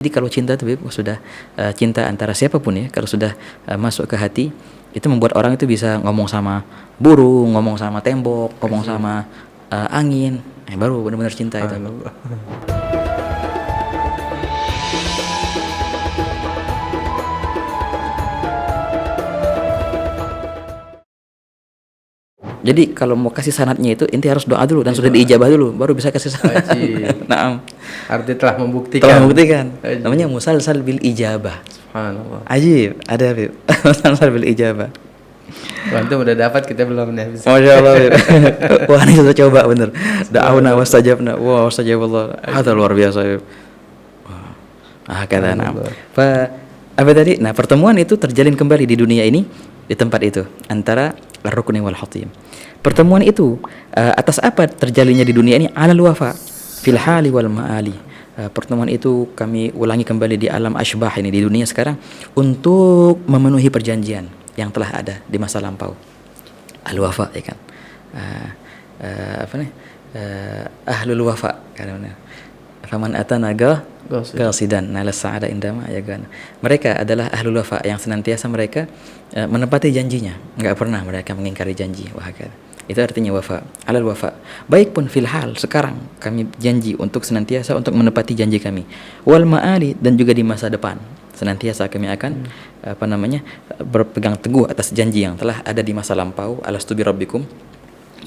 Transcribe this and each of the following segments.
Jadi kalau cinta itu sudah cinta antara siapapun ya, kalau sudah masuk ke hati, itu membuat orang itu bisa ngomong sama burung, ngomong sama tembok, ngomong sama angin, baru benar-benar cinta itu. Jadi kalau mau kasih sanadnya itu inti harus doa dulu dan sudah diijabah dulu, baru bisa kasih sanad. Naam. Arti telah membuktikan. Telah membuktikan. Namanya musalsal bil ijabah. Subhanallah. Ajib, ada Habib. Musalsal bil ijabah. Antum udah dapat, kita belum nih. Masya Allah. Wah, ini kita coba bener. Da'awna wastajabna. Wah, wastajaballah. Itu luar biasa. Kata naam. Apa tadi? Nah, pertemuan itu terjalin kembali di dunia ini di tempat itu antara ar-rukni wal hatim. Pertemuan itu atas apa terjalinnya di dunia ini? Alal wafa fil hali wal ma'ali. Pertemuan itu kami ulangi kembali di alam asybah ini di dunia sekarang untuk memenuhi perjanjian yang telah ada di masa lampau. Al-wafa ya kan. Ahlul wafa karena faman atana qasidan nala sa'ada indama ya kan. Mereka adalah ahlul wafa yang senantiasa mereka menepati janjinya, enggak pernah mereka mengingkari janji. Itu artinya wafa, alal wafa. Baik pun fil hal, sekarang kami janji untuk senantiasa untuk menepati janji kami. Wal ma'ali, dan juga di masa depan senantiasa kami akan berpegang teguh atas janji yang telah ada di masa lampau. Alastu bi rabbikum.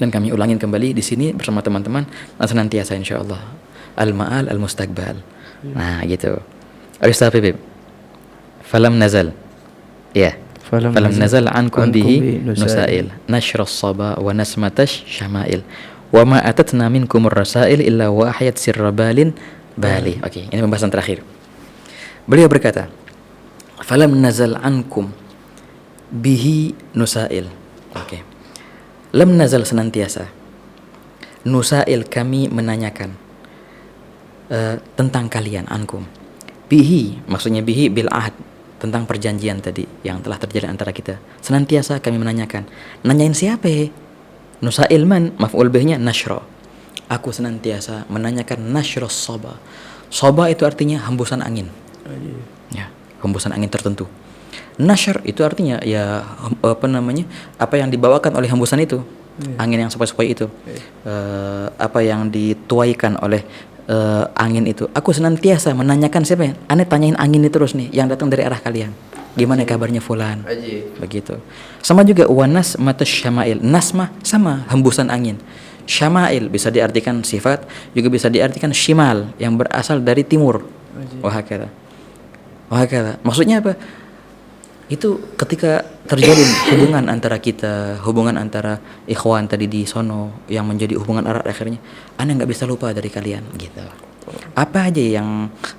Dan kami ulangin kembali di sini bersama teman-teman senantiasa insyaallah. Al ma'al al mustaqbal. Nah, gitu. Ustaz Habib. Falam nazal. Ya. Falam nazal ankum bihi nusail nashra as-saba wa nasmatash syama'il wa ma atatna minkum ar-rasail illa wa ahyat sirrabalin bali. Oke, ini pembahasan terakhir. Beliau berkata, falam nazal ankum bihi nusail. Oke. Lam nazal senantiasa. Nusail kami menanyakan tentang kalian ankum. Bihi maksudnya bihi bil ahd, tentang perjanjian tadi yang telah terjadi antara kita. Senantiasa kami menanyakan. Nanyain siapa? Nusail man, maf'ul bihnya nashra. Aku senantiasa menanyakan nashra soba. Soba itu artinya hembusan angin. Ya, hembusan angin tertentu. Nashr itu artinya ya apa yang dibawakan oleh hembusan itu. Angin yang sepoi-sepoi itu. Apa yang dituaikan oleh angin itu. Aku senantiasa menanyakan siapa ya? Aneh tanyain angin itu terus nih yang datang dari arah kalian. Gimana kabarnya fulan? Begitu. Sama juga wanas matas syama'il. Nasmah sama hembusan angin. Syama'il bisa diartikan sifat, juga bisa diartikan shimal yang berasal dari timur. Wahakala. Maksudnya apa? Itu ketika terjadi hubungan antara kita, hubungan antara ikhwan tadi di sono yang menjadi hubungan erat akhirnya, Anda nggak bisa lupa dari kalian gitu. Apa aja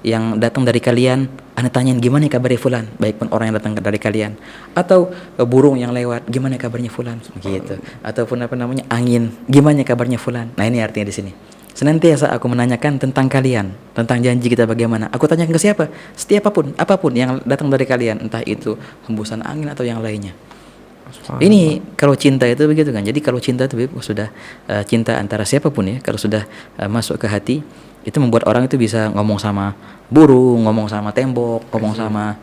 yang datang dari kalian, Anda tanyain gimana kabarnya fulan, baik pun orang yang datang dari kalian atau burung yang lewat, gimana kabarnya fulan gitu. Ataupun angin, gimana kabarnya fulan. Nah, ini artinya di sini. Senantiasa aku menanyakan tentang kalian, tentang janji kita bagaimana. Aku tanyakan ke siapa? Setiap apapun yang datang dari kalian, entah itu hembusan angin atau yang lainnya. Ini kalau cinta itu begitu kan. Jadi kalau cinta itu sudah cinta antara siapapun ya, kalau sudah masuk ke hati, itu membuat orang itu bisa ngomong sama burung, ngomong sama tembok, ngomong sama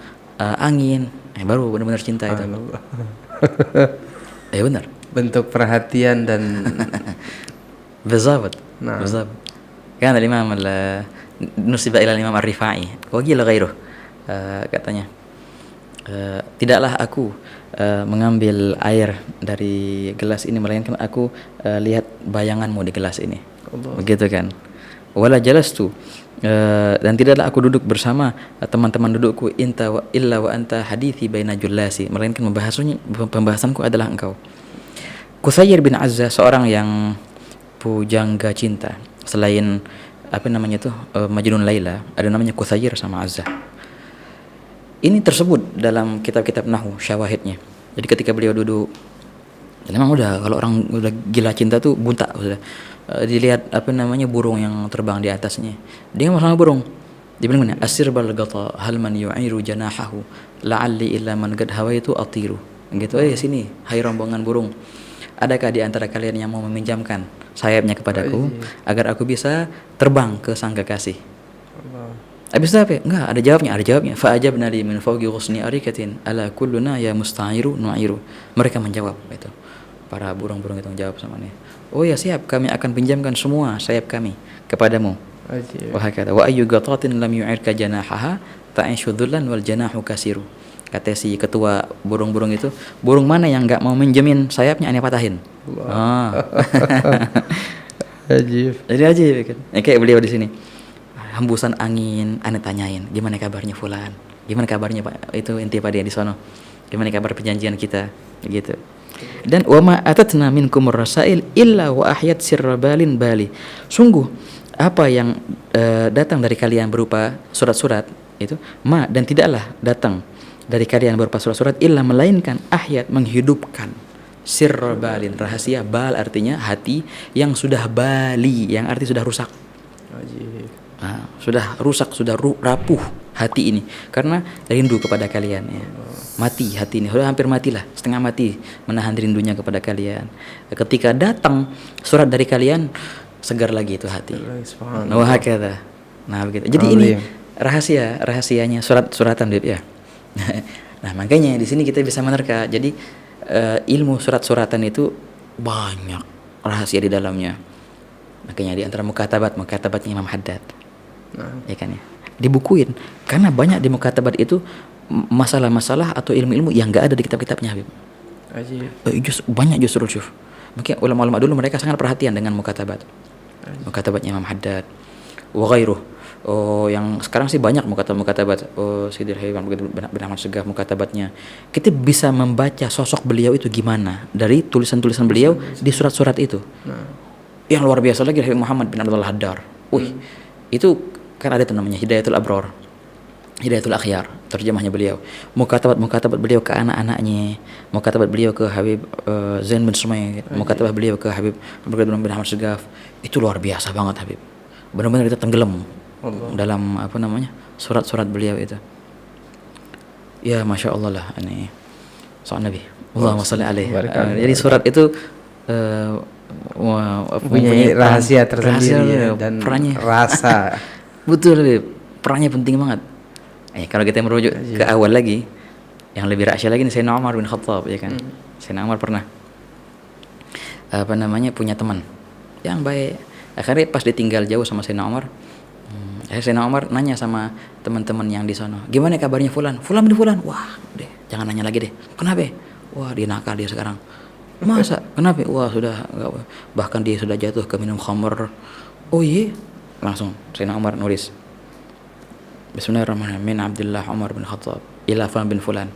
angin. Baru benar-benar cinta itu. Ya benar. Bentuk perhatian dan بالضبط. بالضبط. كان الإمام نسب إلى الإمام الرفاعي وقيل غيره katanya tidaklah aku mengambil air dari gelas ini melainkan aku lihat bayanganmu di gelas ini. Begitu kan. Wala jalastu dan tidaklah aku duduk bersama teman-teman dudukku illa wa anta hadithi baina jullasi, melainkan pembahasanku adalah engkau. Qusayr bin Azza, seorang yang pujangga cinta selain Majnun Laila, ada namanya Qusayr sama Azza. Ini tersebut dalam kitab-kitab nahwu syawahidnya. Jadi ketika beliau duduk, memang kalau orang udah gila cinta tuh buntak sudah. Dilihat burung yang terbang di atasnya. Dia sama burung. Dia bilang gini, asir bal gata hal man yu'iru janahahu la'alli illa man qad hawaitu atiru. Gitu, sini hai rombongan burung. Adakah di antara kalian yang mau meminjamkan sayapnya kepadaku agar aku bisa terbang ke sang kekasih? Habis itu apa? Enggak, ada jawabnya. Fa ajabna li min fawqi ghusni arikatin ala kulluna ya musta'iru nu'iru. Mereka menjawab itu. Para burung-burung itu menjawab sama dia. Oh ya siap, kami akan pinjamkan semua sayap kami kepadamu. Ajib. Wahai kata, wa ayyu ghatatin lam yu'irka janahaha ta'ishu dhullan wal janahu kasiru. Kata si ketua burung-burung itu, burung mana yang enggak mau minjemin sayapnya aneh patahin. Ajib. Jadi ajib kan. Kayak beliau di sini. Hembusan angin, aneh tanyain, gimana kabarnya fulan? Gimana kabarnya Pak? Itu inti pada di sono. Gimana kabar perjanjian kita? Begitu. Dan wa ma atatna minkum rasail illa wa ahyat sirrabalin bali. Sungguh apa yang datang dari kalian berupa surat-surat itu dan tidaklah datang dari kalian berupa surat-surat illa melainkan ahyat menghidupkan sirrabalin rahasia. Bal artinya hati yang sudah bali, yang arti sudah rusak. Ajib. Sudah rusak, sudah rapuh hati ini karena rindu kepada kalian ya. Mati hati ini, sudah hampir matilah, setengah mati menahan rindunya kepada kalian. Ketika datang surat dari kalian, segar lagi itu hati. Wahakata. Nah begitu. Jadi ini rahasianya surat-suratan ya. Nah makanya di sini kita bisa menerka. Jadi ilmu surat-suratan itu banyak rahasia di dalamnya. Makanya di antara mukatabatnya Imam Haddad. Ya kan ya, dibukuin karena banyak di mukatabat itu masalah-masalah atau ilmu-ilmu yang enggak ada di kitab-kitabnya Habib. Banyak justru syuf. Mungkin ulama-ulama dulu mereka sangat perhatian dengan mukatabatnya Imam Haddad wa ghairuh. Yang sekarang sih banyak mukatabat Sidil Haywan bin Ahmad Segaf mukatabatnya. Kita bisa membaca sosok beliau itu gimana dari tulisan-tulisan beliau di surat-surat itu. Yang luar biasa lagi Habib Muhammad bin Abdul Haddar. Itu kan ada itu namanya Hidayatul Abror, Hidayatul Akhyar, terjemahnya beliau. Mukatabat beliau ke anak-anaknya, mukatabat beliau ke Habib Zain bin Sumaid, mukatabat beliau ke Habib bin Ahmad Segaf. Itu luar biasa banget Habib. Benar-benar kita tenggelam dalam surat-surat beliau itu. Ya Masya Allah lah ini soal Nabi. Allahumma sholli alaihi. Jadi surat itu punya rahasia tersendiri dan perannya rasa. Betul, perannya penting banget. Kalau kita merujuk ke awal lagi, yang lebih rahasia lagi nih Sayyidina Umar bin Khattab ya kan. Sayyidina Umar pernah punya teman yang baik. Akhirnya pas ditinggal jauh sama Sayyidina Umar, Sayyidina Umar nanya sama teman-teman yang di sono, gimana kabarnya fulan bin fulan? Wah, deh, jangan nanya lagi deh. Kenapa? Wah, dia nakal dia sekarang. Masa? Kenapa? Wah, bahkan dia sudah jatuh ke minum khamr. Oh iya. Langsung Sayyidina Umar nulis Bismillahirrahmanirrahim min Abdullah Umar bin Khattab ila fulan bin fulan.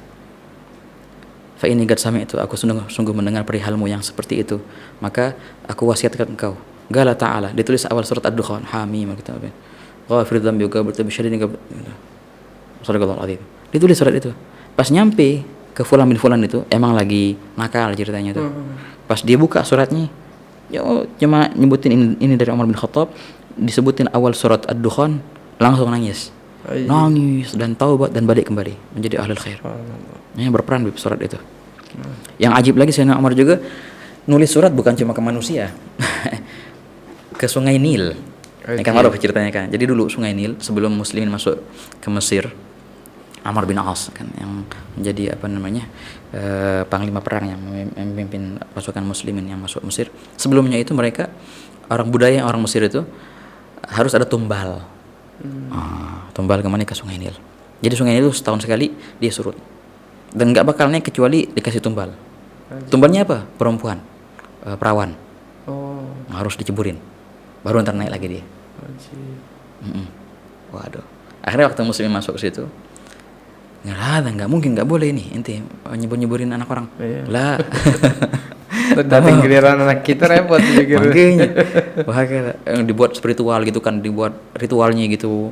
Fa ini qad sami'tu, aku sungguh mendengar perihalmu yang seperti itu, maka aku wasiatkan engkau. Qala ta'ala, ditulis awal surat Ad-Dukhan, Hamim gitu apa. Ghafir dzambi wa qabirtu bi syadidin Sadaqallahu alazim. Ditulis surat itu. Pas nyampe ke fulan bin fulan itu emang lagi nakal ceritanya tuh. Pas dia buka suratnya, cuma nyebutin ini dari Umar bin Khattab, disebutin awal surat Ad-Dukhan, langsung nangis dan taubat dan balik kembali menjadi ahlul khair. Yang berperan di surat itu. Yang ajib lagi Sayyidina Umar juga nulis surat bukan cuma ke manusia, ke Sungai Nil. Ini kan maruf ceritanya kan. Jadi dulu Sungai Nil sebelum muslimin masuk ke Mesir, Amr bin As kan yang menjadi panglima perang yang memimpin pasukan muslimin yang masuk Mesir. Sebelumnya itu mereka budaya orang Mesir itu harus ada tumbal. Tumbal kemana? Ke Sungai Nil. Jadi Sungai Nil itu setahun sekali dia surut. Dan nggak bakal naik kecuali dikasih tumbal. Tumbalnya apa? Perempuan, perawan. Harus diceburin. Baru ntar naik lagi dia. Waduh. Akhirnya waktu muslimin masuk ke situ, nggak mungkin, nggak boleh ini ente nyebur-nyeburin anak orang. Lah. Datang giliran anak kita repot juga. Makanya, dibuat spiritual gitu kan, dibuat ritualnya gitu,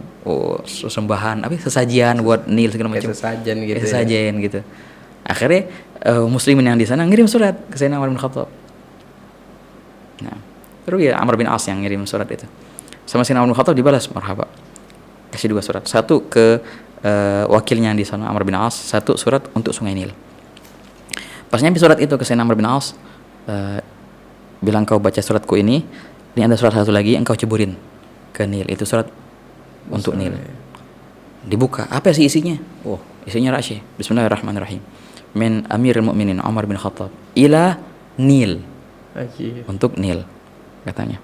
sembahan, sesajian buat Nil segala macam. Sesajen gitu. Akhirnya muslimin yang di sana ngirim surat ke Sayyidina Umar bin Khattab. Nah, terus ya Amr bin As yang ngirim surat itu. Sama Sayyidina Umar bin Khattab dibalas marhaba. Kasih 2 surat. Satu ke wakilnya di sana Amr bin As, satu surat untuk Sungai Nil. Pas nyampe surat itu ke Sayyidina Amr bin As, bilang kau baca suratku ini ada surat satu lagi engkau ceburin ke Nil, itu surat untuk Nil. Dibuka, apa sih isinya? Oh, isinya rahasia. Bismillahirrahmanirrahim. Min Amirul Mukminin Umar bin Khattab ila Nil, Ajib. untuk Nil katanya.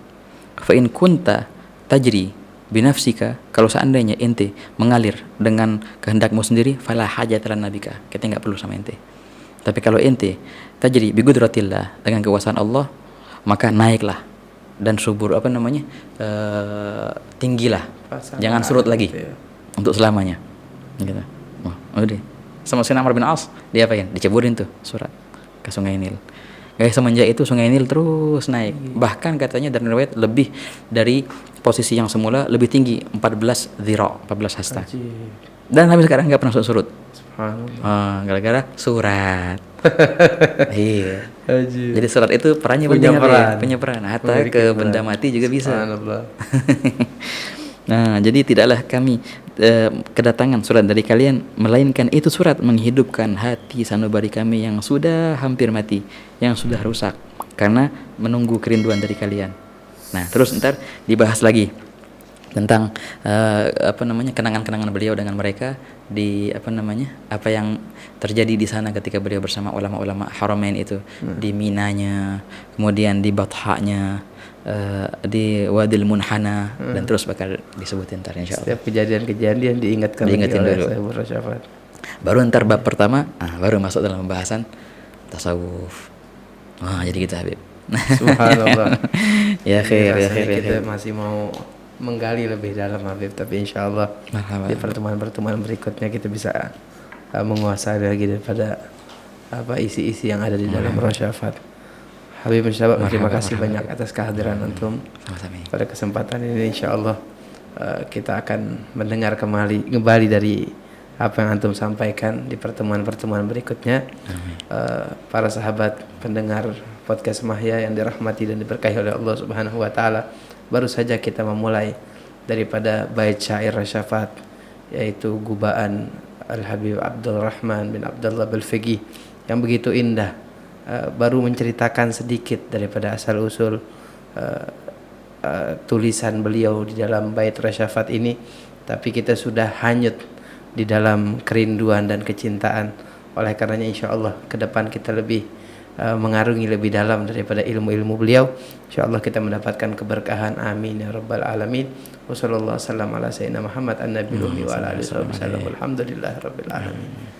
Fa in kunta tajri binafsika, kalau seandainya ente mengalir dengan kehendakmu sendiri, fala hajata lan nabika, kita enggak perlu sama ente. Tapi kalau ente tajri bi qudratillah, dengan kekuasaan Allah, maka naiklah dan subur tinggilah. Jangan surut lagi Gitu ya. untuk selamanya. Gitu. Oh, udah. Sama Sayyidina Amr bin As, dia apain? Diceburin tuh surat ke Sungai Nil. Guys, semenjak itu Sungai Nil terus naik. Bahkan katanya dari riwayat lebih dari posisi yang semula, lebih tinggi 14 dhira, 14 hasta. Ajib. Dan sampai sekarang nggak pernah surut. Subhanallah. Gara-gara surat. Iya. Ajib. Jadi surat itu perannya Punya penting, peran. punya peran. Hatta Memiliki ke peran. benda mati juga bisa. Subhanallah. Nah, jadi tidaklah kami kedatangan surat dari kalian, melainkan itu surat menghidupkan hati sanubari kami yang sudah hampir mati, yang sudah rusak karena menunggu kerinduan dari kalian. Nah, terus ntar dibahas lagi tentang kenangan-kenangan beliau dengan mereka di apa yang terjadi di sana ketika beliau bersama ulama-ulama Haramain itu, di Minanya, kemudian di Bathanya, di Wadil Munhana, dan terus bakal disebutin ntar insyaallah. Setiap kejadian-kejadian diingatkan Diingetin oleh dulu. Sayyidul Rasyafat. Baru ntar bab pertama, baru masuk dalam pembahasan tasawuf. Jadi gitu Habib. Subhanallah. Ya khair, ya Rasanya khair, ya kita khair. masih mau menggali lebih dalam Habib, tapi insya Allah Marhaba. di pertemuan-pertemuan berikutnya kita bisa menguasai lagi daripada isi-isi yang ada di dalam Rasyafat. Habib insya Allah terima kasih banyak atas kehadiran antum. Sama-sama. Pada kesempatan ini insya Allah kita akan mendengar kembali dari apa yang antum sampaikan di pertemuan-pertemuan berikutnya. Para sahabat pendengar podcast Mahya yang dirahmati dan diberkahi oleh Allah Subhanahu wa taala, baru saja kita memulai daripada bait syair Rasyafat, yaitu gubaan Al-Habib Abdul Rahman bin Abdullah Balfiqih yang begitu indah. Baru menceritakan sedikit daripada asal-usul tulisan beliau di dalam bait Rasyafat ini, tapi kita sudah hanyut di dalam kerinduan dan kecintaan. Oleh karenanya insya Allah ke depan kita lebih mengarungi lebih dalam daripada ilmu-ilmu beliau. Insya Allah kita mendapatkan keberkahan. Amin ya rabbal alamin. Wassallallahu wasallam ala sayyidina Muhammad an-nabiyil ummi wa ala alihi wasallam. Alhamdulillah rabbil alamin.